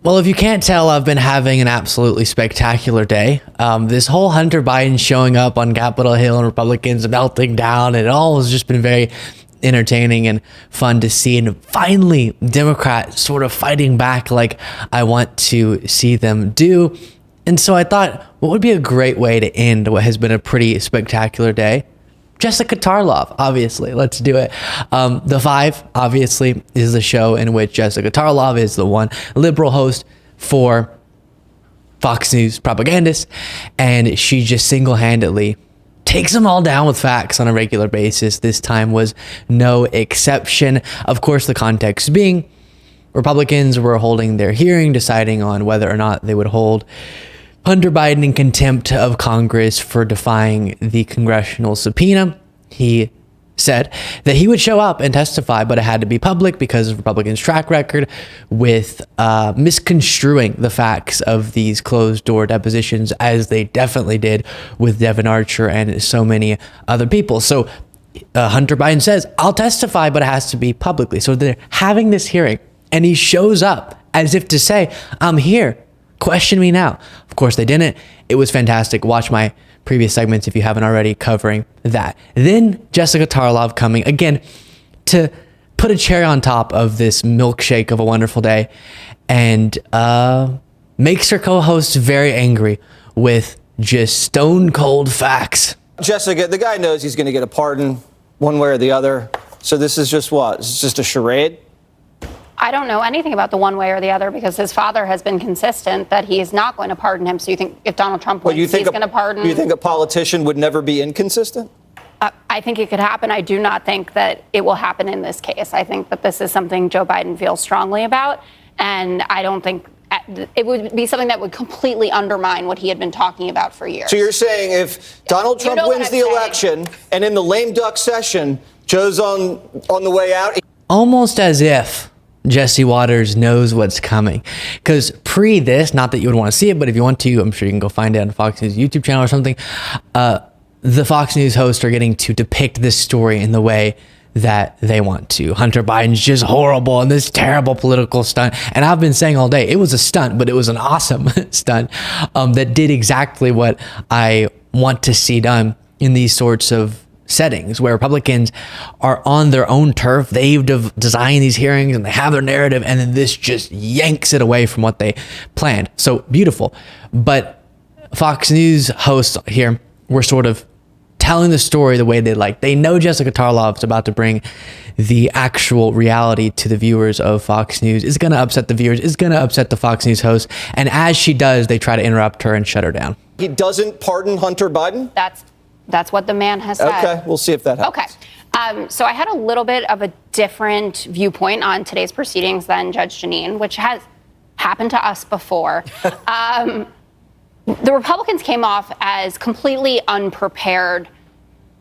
Well, if you can't tell, I've been having an absolutely spectacular day. This whole Hunter Biden showing up on Capitol Hill and Republicans melting down, it all has just been very entertaining and fun to see. And finally, Democrats sort of fighting back like I want to see them do. And so I thought, what would be a great way to end what has been a pretty spectacular day? Jessica Tarlov, obviously. Let's do it. The Five, obviously, is the show in which Jessica Tarlov is the one liberal host for Fox News propagandists. And she just single-handedly takes them all down with facts on a regular basis. This time was no exception. Of course, the context being Republicans were holding their hearing, deciding on whether or not they would hold Hunter Biden in contempt of Congress for defying the congressional subpoena. He said that he would show up and testify, but it had to be public because of Republicans' track record with misconstruing the facts of these closed-door depositions, as they definitely did with Devin Archer and so many other people. So Hunter Biden says, I'll testify, but it has to be publicly. So they're having this hearing, and he shows up as if to say, I'm here. Question me now. Of course, they didn't. It was fantastic. Watch my previous segments if you haven't already, covering that. Then Jessica Tarlov coming again to put a cherry on top of this milkshake of a wonderful day, and makes her co-host very angry with just stone cold facts. Jessica, the guy knows he's going to get a pardon one way or the other. So this is just what? It's just a charade? I don't know anything about the one way or the other because his father has been consistent that he is not going to pardon him. So you think if Donald Trump wins, he's going to pardon? You think a politician would never be inconsistent? I think it could happen. I do not think that it will happen in this case. I think that this is something Joe Biden feels strongly about. And I don't think it would be something that would completely undermine what he had been talking about for years. So you're saying if Donald Trump wins the election and in the lame duck session, Joe's on the way out. Almost as if Jesse Waters knows what's coming, because pre this, not that you would want to see it, but if you want to, I'm sure you can go find it on Fox News YouTube channel or something. The Fox News hosts are getting to depict this story in the way that they want to. Hunter Biden's just horrible and this terrible political stunt. And I've been saying all day, it was a stunt, but it was an awesome stunt that did exactly what I want to see done in these sorts of settings where Republicans are on their own turf. They've designed these hearings and they have their narrative, and then this just yanks it away from what they planned. So beautiful. But Fox News hosts here were sort of telling the story the way they like. They know Jessica Tarlov is about to bring the actual reality to the viewers of Fox News. It's going to upset the viewers. It's going to upset the Fox News host. And as she does, they try to interrupt her and shut her down. He doesn't pardon Hunter Biden? That's what the man has said. Okay, we'll see if that happens. Okay. So I had a little bit of a different viewpoint on today's proceedings than Judge Jeanine, which has happened to us before. The Republicans came off as completely unprepared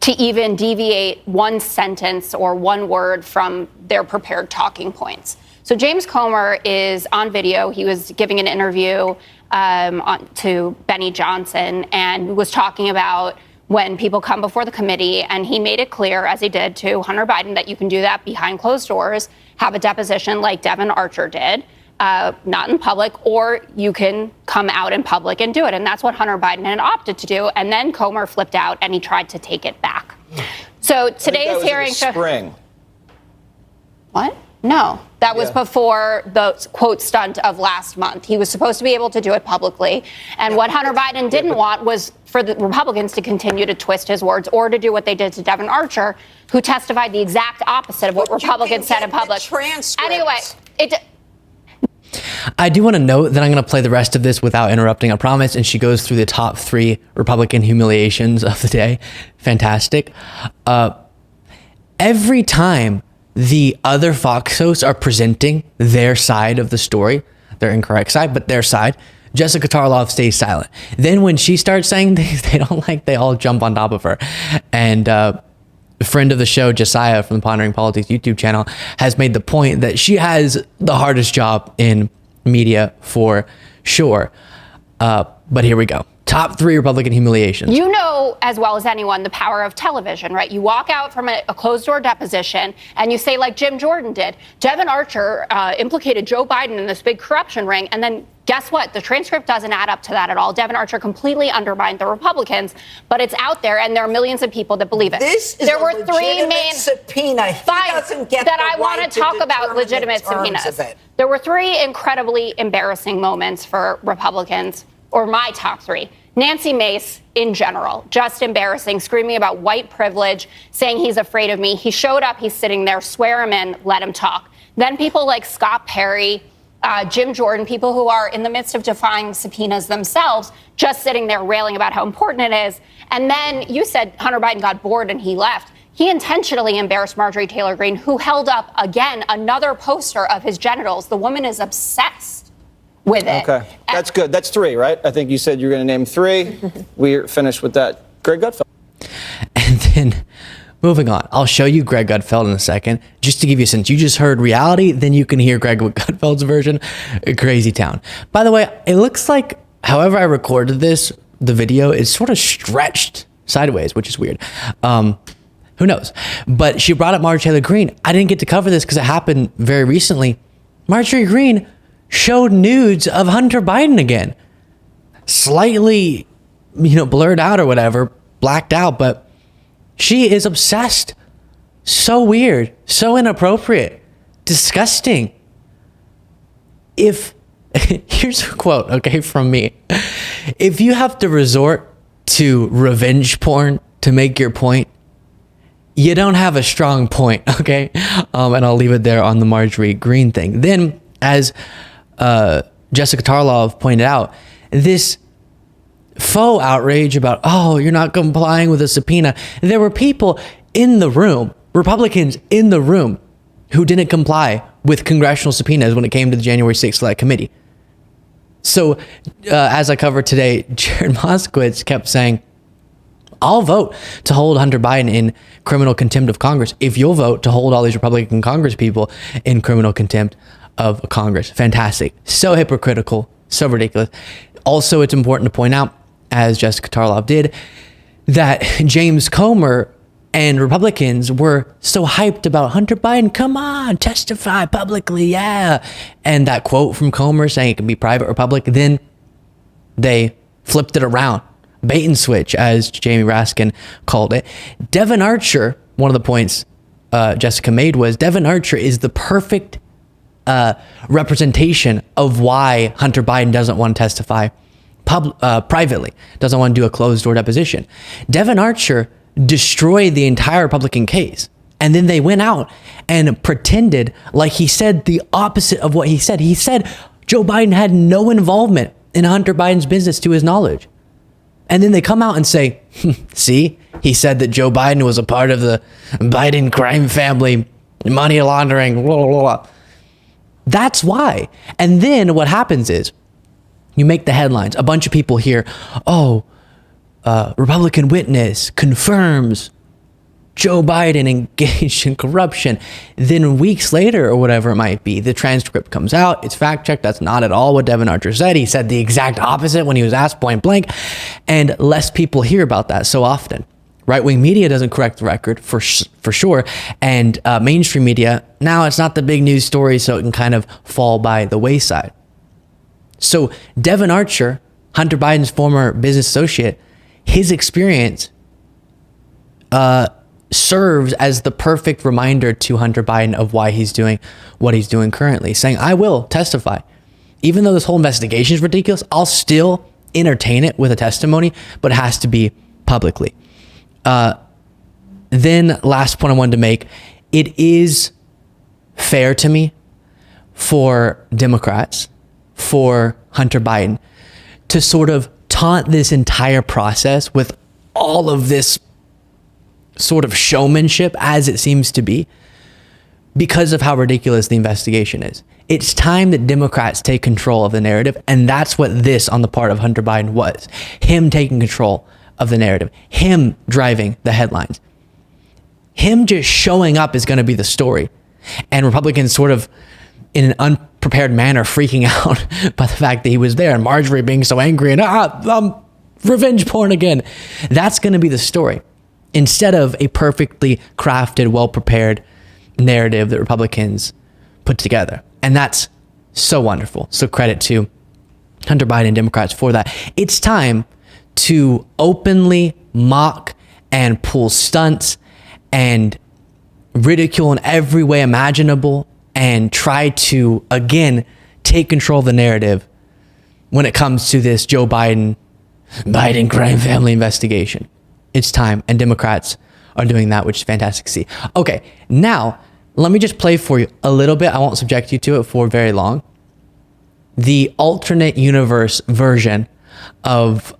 to even deviate one sentence or one word from their prepared talking points. So James Comer is on video. He was giving an interview to Benny Johnson and was talking about when people come before the committee, and he made it clear, as he did to Hunter Biden, that you can do that behind closed doors, have a deposition like Devin Archer did, not in public, or you can come out in public and do it. And that's what Hunter Biden had opted to do. And then Comer flipped out and he tried to take it back. So today's hearing. Spring. What? No, that was before the quote stunt of last month. He was supposed to be able to do it publicly. And what Hunter Biden didn't want was for the Republicans to continue to twist his words or to do what they did to Devin Archer, who testified the exact opposite of what Republicans said in public. Anyway, I do want to note that I'm going to play the rest of this without interrupting, I promise. And she goes through the top 3 Republican humiliations of the day. Fantastic. Every time the other Fox hosts are presenting their side of the story, their incorrect side, but their side, Jessica Tarlov stays silent. Then when she starts saying things they don't like, they all jump on top of her. And a friend of the show, Josiah from the Pondering Politics YouTube channel, has made the point that she has the hardest job in media for sure. But here we go. Top 3 Republican humiliations. You know as well as anyone the power of television, right? You walk out from a closed-door deposition and you say, like Jim Jordan did, Devin Archer implicated Joe Biden in this big corruption ring, and then guess what? The transcript doesn't add up to that at all. Devin Archer completely undermined the Republicans, but it's out there, and there are millions of people that believe it. This is there a were 3 main subpoena. that I want to talk about legitimate subpoenas. There were 3 incredibly embarrassing moments for Republicans, or my top 3. Nancy Mace, in general, just embarrassing, screaming about white privilege, saying he's afraid of me. He showed up, he's sitting there, swear him in, let him talk. Then people like Scott Perry, Jim Jordan, people who are in the midst of defying subpoenas themselves, just sitting there railing about how important it is. And then you said Hunter Biden got bored and he left. He intentionally embarrassed Marjorie Taylor Greene, who held up, again, another poster of his genitals. The woman is obsessed with it. Okay, that's good. That's 3, right? I think you said you're going to name 3. We're finished with that. Greg Gutfeld. And then moving on, I'll show you Greg Gutfeld in a second, just to give you a sense. You just heard reality, then you can hear Greg Gutfeld's version. Crazy town. By the way, it looks like, however I recorded this, the video is sort of stretched sideways, which is weird. Who knows? But she brought up Marjorie Taylor Greene. I didn't get to cover this because it happened very recently. Marjorie Greene showed nudes of Hunter Biden again. Slightly, blurred out or whatever, blacked out, but she is obsessed. So weird, so inappropriate, disgusting. Here's a quote, okay, from me. If you have to resort to revenge porn to make your point, you don't have a strong point, okay? And I'll leave it there on the Marjorie Greene thing. Then, as Jessica Tarlov pointed out, this faux outrage about, you're not complying with a subpoena. There were people in the room, Republicans in the room, who didn't comply with congressional subpoenas when it came to the January 6th Select Committee. So, as I covered today, Jared Moskowitz kept saying, I'll vote to hold Hunter Biden in criminal contempt of Congress if you'll vote to hold all these Republican Congress people in criminal contempt of Congress. Fantastic. So hypocritical. So ridiculous. Also, it's important to point out, as Jessica Tarlov did, that James Comer and Republicans were so hyped about Hunter Biden. Come on, testify publicly, yeah. And that quote from Comer saying it can be private or public, then they flipped it around. Bait and switch, as Jamie Raskin called it. Devin Archer, one of the points Jessica made was Devin Archer is the perfect representation of why Hunter Biden doesn't want to testify privately, doesn't want to do a closed-door deposition. Devin Archer destroyed the entire Republican case, and then they went out and pretended like he said the opposite of what he said. He said Joe Biden had no involvement in Hunter Biden's business to his knowledge. And then they come out and say, see, he said that Joe Biden was a part of the Biden crime family, money laundering, blah, blah, blah. That's why. And then what happens is you make the headlines. A bunch of people hear, Republican witness confirms Joe Biden engaged in corruption. Then weeks later, or whatever it might be, the transcript comes out. It's fact checked. That's not at all what Devin Archer said. He said the exact opposite when he was asked point blank. And less people hear about that so often. Right-wing media doesn't correct the record for sure. And mainstream media, now it's not the big news story, so it can kind of fall by the wayside. So Devin Archer, Hunter Biden's former business associate, his experience serves as the perfect reminder to Hunter Biden of why he's doing what he's doing currently, saying, I will testify. Even though this whole investigation is ridiculous, I'll still entertain it with a testimony, but it has to be publicly. Then last point I wanted to make, it is fair to me for Democrats, for Hunter Biden, to sort of taunt this entire process with all of this sort of showmanship, as it seems to be, because of how ridiculous the investigation is. It's time that Democrats take control of the narrative, and that's what this on the part of Hunter Biden was. Him taking control of the narrative, him driving the headlines. Him just showing up is going to be the story. And Republicans sort of, in an unprepared manner, freaking out by the fact that he was there, and Marjorie being so angry and revenge porn again. That's going to be the story instead of a perfectly crafted, well-prepared narrative that Republicans put together. And that's so wonderful. So credit to Hunter Biden and Democrats for that. It's time to openly mock and pull stunts and ridicule in every way imaginable and try to, again, take control of the narrative when it comes to this Joe Biden crime family investigation. It's time, and Democrats are doing that, which is fantastic to see. Okay, now let me just play for you a little bit. I won't subject you to it for very long. The alternate universe version of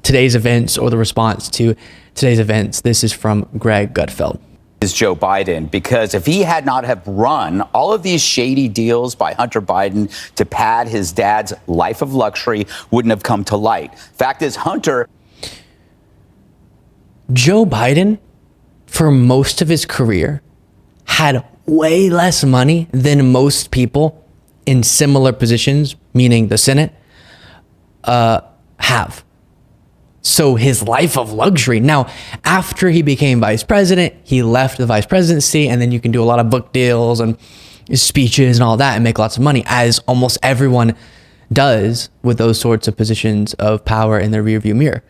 today's events, or the response to today's events. This is from Greg Gutfeld. Is Joe Biden, because if he had not have run all of these shady deals by Hunter Biden to pad his dad's life of luxury wouldn't have come to light. Fact is, Joe Biden, for most of his career, had way less money than most people in similar positions, meaning the Senate, have. So his life of luxury. Now, after he became vice president, he left the vice presidency, and then you can do a lot of book deals and speeches and all that and make lots of money, as almost everyone does with those sorts of positions of power in the rearview mirror.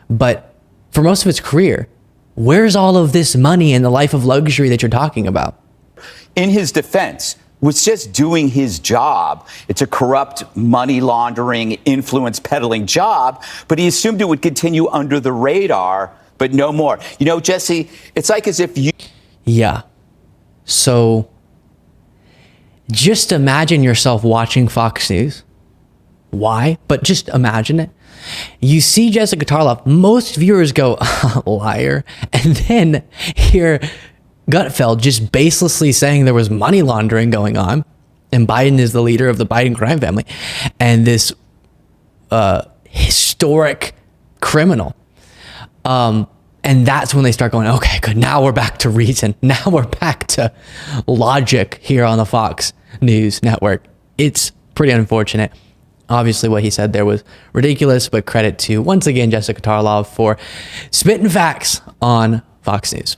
But for most of his career, where's all of this money and the life of luxury that you're talking about? in his defense, was just doing his job. It's a corrupt, money laundering, influence peddling job, but he assumed it would continue under the radar, but no more. You know, Jesse, it's like as if you... Yeah. So just imagine yourself watching Fox News. Why? But just imagine it. You see Jessica Tarlov. Most viewers go, liar. And then hear Gutfeld just baselessly saying there was money laundering going on, and Biden is the leader of the Biden crime family, and this historic criminal. And that's when they start going, okay, good. Now we're back to reason. Now we're back to logic here on the Fox News network. It's pretty unfortunate. Obviously, what he said there was ridiculous, but credit to, once again, Jessica Tarlov for spitting facts on Fox News.